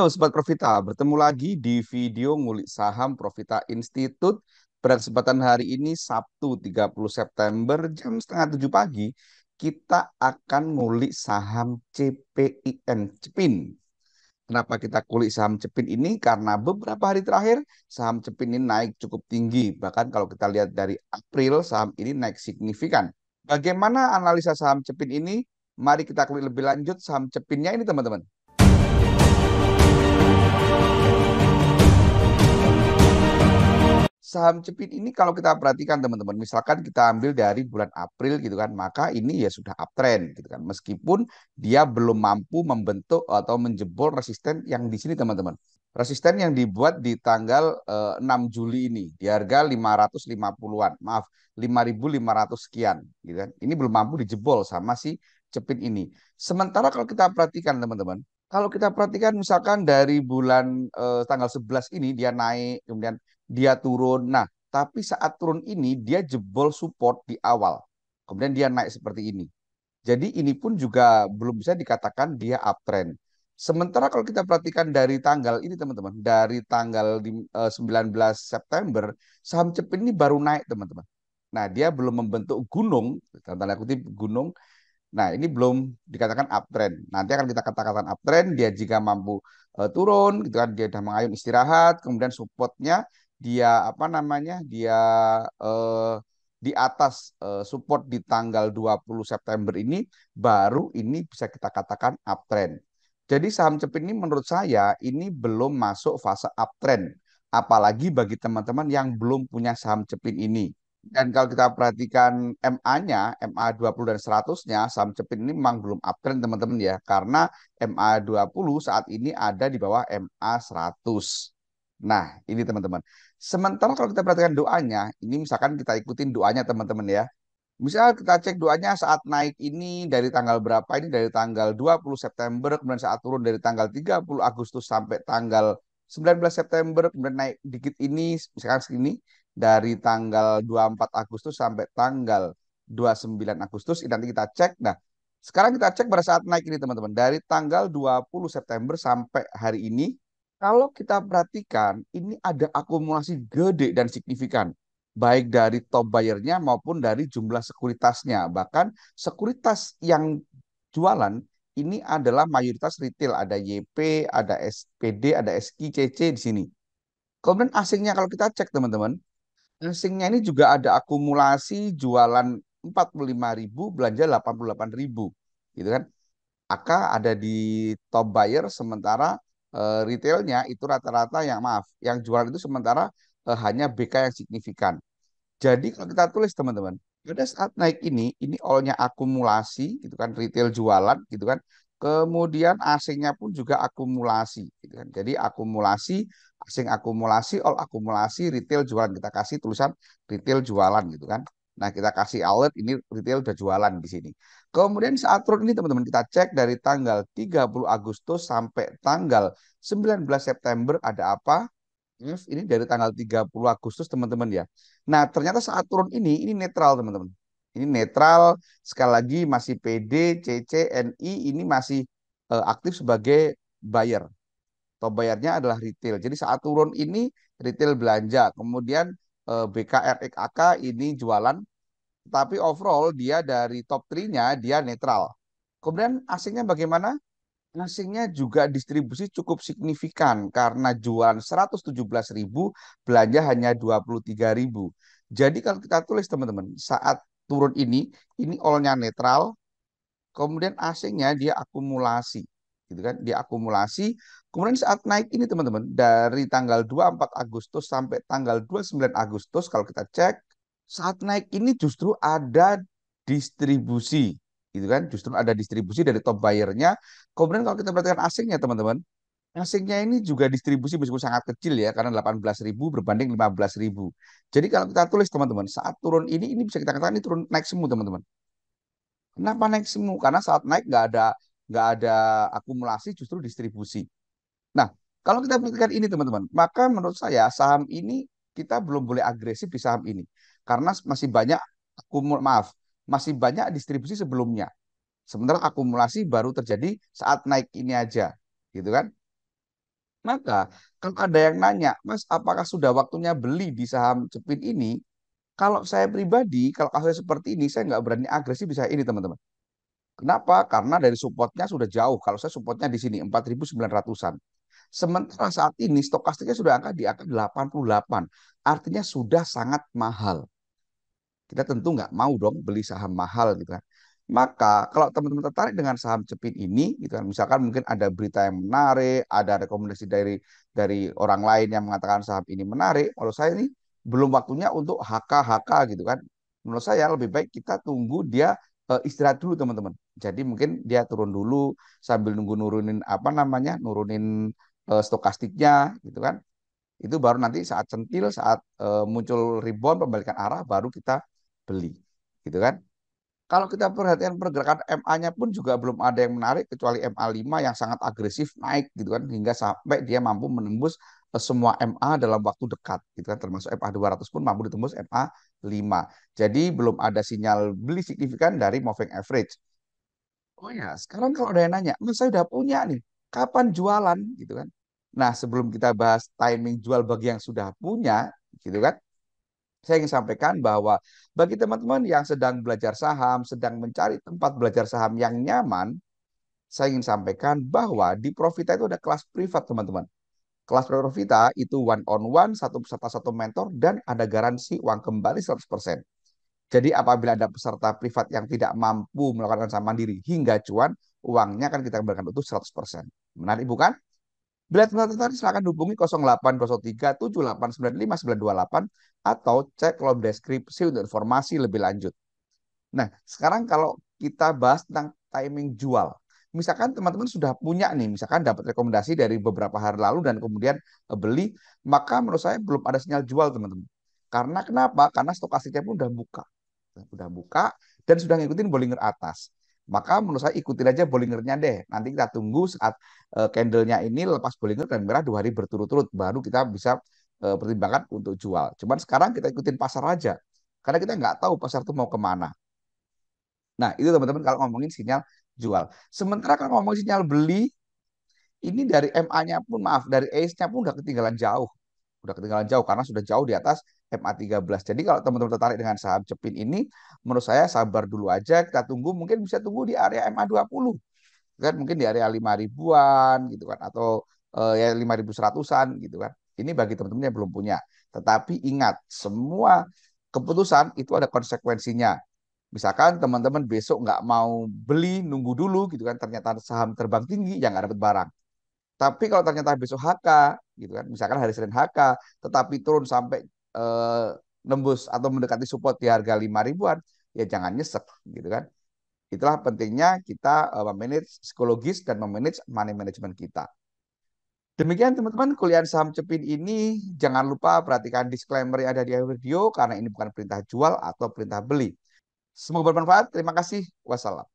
Halo Sobat Profita, bertemu lagi di video ngulik saham Profita Institute. Pada kesempatan hari ini Sabtu 30 September jam setengah 7 pagi, kita akan ngulik saham CPIN, Cepin. Kenapa kita kulik saham Cepin ini? Karena beberapa hari terakhir saham Cepin ini naik cukup tinggi. Bahkan kalau kita lihat dari April, saham ini naik signifikan. Bagaimana analisa saham Cepin ini? Mari kita kulik lebih lanjut saham Cepinnya ini teman-teman. Saham Cepin ini kalau kita perhatikan teman-teman, misalkan kita ambil dari bulan April gitu kan, maka ini ya sudah uptrend gitu kan. Meskipun dia belum mampu membentuk atau menjebol resisten yang di sini teman-teman. Resisten yang dibuat di tanggal 6 Juli ini di harga 550-an. Maaf, 5.500 sekian gitu kan. Ini belum mampu dijebol sama si Cepin ini. Sementara kalau kita perhatikan teman-teman, kalau kita perhatikan misalkan dari bulan tanggal 11 ini dia naik, kemudian dia turun. Nah, tapi saat turun ini dia jebol support di awal. Kemudian dia naik seperti ini. Jadi ini pun juga belum bisa dikatakan dia uptrend. Sementara kalau kita perhatikan dari tanggal ini teman-teman, dari tanggal 19 September, saham CEP ini baru naik teman-teman. Nah, dia belum membentuk gunung, tanda kutip gunung. Nah, ini belum dikatakan uptrend. Nanti akan kita katakan uptrend, dia jika mampu turun, gitu kan, dia sudah mengayun istirahat, kemudian supportnya dia apa namanya, dia eh, di atas support di tanggal 20 September ini, baru ini bisa kita katakan uptrend. Jadi saham CEPIN ini menurut saya ini belum masuk fase uptrend. Apalagi bagi teman-teman yang belum punya saham CEPIN ini. Dan kalau kita perhatikan MA-nya, MA 20 dan 100-nya, saham Cepin ini memang belum uptrend teman-teman ya. Karena MA 20 saat ini ada di bawah MA 100. Nah, ini teman-teman. Sementara kalau kita perhatikan doanya, ini misalkan kita ikutin doanya teman-teman ya. Misal kita cek doanya saat naik ini dari tanggal berapa, ini dari tanggal 20 September, kemudian saat turun dari tanggal 30 Agustus sampai tanggal 19 September, kemudian naik dikit ini, misalkan segini, dari tanggal 24 Agustus sampai tanggal 29 Agustus, ini nanti kita cek. Nah, sekarang kita cek pada saat naik ini teman-teman, dari tanggal 20 September sampai hari ini, kalau kita perhatikan, ini ada akumulasi gede dan signifikan baik dari top buyer-nya maupun dari jumlah sekuritasnya. Bahkan sekuritas yang jualan ini adalah mayoritas retail, ada YP, ada SPD, ada SI, CC di sini. Kemudian asingnya kalau kita cek teman-teman, asingnya ini juga ada akumulasi jualan 45.000, belanja 88.000, gitu kan. AK ada di top buyer, sementara retailnya itu rata-rata yang maaf, yang jualan itu sementara hanya BK yang signifikan. Jadi kalau kita tulis teman-teman, pada saat naik ini all-nya akumulasi, gitu kan, retail jualan, gitu kan. Kemudian asingnya pun juga akumulasi, gitu kan. Jadi akumulasi, asing akumulasi, all akumulasi, retail jualan. Kita kasih tulisan retail jualan, gitu kan. Nah, kita kasih alert, ini retail udah jualan di sini. Kemudian saat turun ini teman-teman, kita cek dari tanggal 30 Agustus sampai tanggal 19 September ada apa? Ini dari tanggal 30 Agustus teman-teman ya. Nah, ternyata saat turun ini netral teman-teman. Ini netral, sekali lagi masih PD, CC, NI ini masih aktif sebagai buyer. Top bayarnya adalah retail. Jadi saat turun ini retail belanja, kemudian BKRXAK ini jualan, tapi overall dia dari top 3-nya dia netral. Kemudian asingnya bagaimana? Asingnya juga distribusi cukup signifikan karena jualan 117.000, belanja hanya 23.000. Jadi kalau kita tulis teman-teman, saat turun ini all-nya netral, kemudian asingnya dia akumulasi, gitu kan? Dia akumulasi. Kemudian saat naik ini teman-teman, dari tanggal 24 Agustus sampai tanggal 29 Agustus kalau kita cek, saat naik ini justru ada distribusi, gitu kan? Justru ada distribusi dari top buyer-nya. Kemudian kalau kita perhatikan asingnya teman-teman, asingnya ini juga distribusi meskipun sangat kecil ya, karena 18.000 berbanding 15.000. Jadi kalau kita tulis teman-teman, saat turun ini bisa kita katakan ini turun naik semu teman-teman. Kenapa naik semu? Karena saat naik nggak ada akumulasi, justru distribusi. Nah, kalau kita perhatikan ini teman-teman, maka menurut saya saham ini kita belum boleh agresif di saham ini karena masih banyak masih banyak distribusi sebelumnya. Sementara akumulasi baru terjadi saat naik ini aja, gitu kan? Maka kalau ada yang nanya, Mas, apakah sudah waktunya beli di saham Cepin ini? Kalau saya pribadi, kalau kasusnya seperti ini, saya nggak berani agresif bisa ini, teman-teman. Kenapa? Karena dari supportnya sudah jauh. Kalau saya supportnya di sini 4.900-an. Sementara saat ini stokastiknya sudah angka di angka 88. Artinya sudah sangat mahal. Kita tentu nggak mau dong beli saham mahal gitu kan. Maka kalau teman-teman tertarik dengan saham Cepin ini, gitu kan, misalkan mungkin ada berita yang menarik, ada rekomendasi dari orang lain yang mengatakan saham ini menarik, menurut saya ini belum waktunya untuk HK-HK gitu kan. Menurut saya lebih baik kita tunggu dia istirahat dulu teman-teman. Jadi mungkin dia turun dulu sambil nunggu nurunin apa namanya, nurunin stokastiknya gitu kan. Itu baru nanti saat centil, saat muncul rebound pembalikan arah baru kita beli. Gitu kan? Kalau kita perhatikan pergerakan MA-nya pun juga belum ada yang menarik kecuali MA5 yang sangat agresif naik gitu kan hingga sampai dia mampu menembus semua MA dalam waktu dekat gitu kan termasuk MA200 pun mampu ditembus MA5. Jadi belum ada sinyal beli signifikan dari moving average. Oh ya, sekarang kalau ada yang nanya, Mas saya udah punya nih, kapan jualan gitu kan? Nah, sebelum kita bahas timing jual bagi yang sudah punya, gitu kan? Saya ingin sampaikan bahwa bagi teman-teman yang sedang belajar saham, sedang mencari tempat belajar saham yang nyaman, saya ingin sampaikan bahwa di Profita itu ada kelas privat, teman-teman. Kelas Profita itu one on one, satu peserta satu mentor, dan ada garansi uang kembali 100%. Jadi apabila ada peserta privat yang tidak mampu melakukan saham mandiri hingga cuan, uangnya akan kita kembalikan utuh 100%. Menarik bukan? Bila teman-teman tertarik, silakan hubungi 0803 7895 928 atau cek kolom deskripsi untuk informasi lebih lanjut. Nah, sekarang kalau kita bahas tentang timing jual. Misalkan teman-teman sudah punya nih, misalkan dapat rekomendasi dari beberapa hari lalu dan kemudian beli, maka menurut saya belum ada sinyal jual, teman-teman. Karena kenapa? Karena stokastiknya pun udah buka dan sudah ngikutin Bollinger atas. Maka menurut saya ikutin aja Bollingernya deh. Nanti kita tunggu saat candlenya ini lepas Bollinger dan merah 2 hari berturut-turut, baru kita bisa pertimbangkan untuk jual. Cuman sekarang kita ikutin pasar aja, karena kita nggak tahu pasar itu mau kemana. Nah, itu teman-teman kalau ngomongin sinyal jual. Sementara kalau ngomongin sinyal beli, ini dari MA-nya pun, maaf, dari ACE-nya pun udah ketinggalan jauh. Udah ketinggalan jauh karena sudah jauh di atas MA13. Jadi kalau teman-teman tertarik dengan saham Cepin ini, menurut saya sabar dulu aja, kita tunggu, mungkin bisa tunggu di area MA20. Kan mungkin di area 5 ribuan gitu kan, atau ya 5.100-an gitu kan. Ini bagi teman-teman yang belum punya. Tetapi ingat, semua keputusan itu ada konsekuensinya. Misalkan teman-teman besok nggak mau beli, nunggu dulu gitu kan, ternyata saham terbang tinggi, ya nggak dapat barang. Tapi kalau ternyata besok HK, gitu kan, misalkan hari Senin HK, tetapi turun sampai eh, nembus atau mendekati support di harga 5 ribuan, ya jangan nyesek, gitu kan. Itulah pentingnya kita memanage psikologis dan memanage money management kita. Demikian teman-teman kuliah saham Cepin ini. Jangan lupa perhatikan disclaimer yang ada di akhir video karena ini bukan perintah jual atau perintah beli. Semoga bermanfaat. Terima kasih. Wassalam.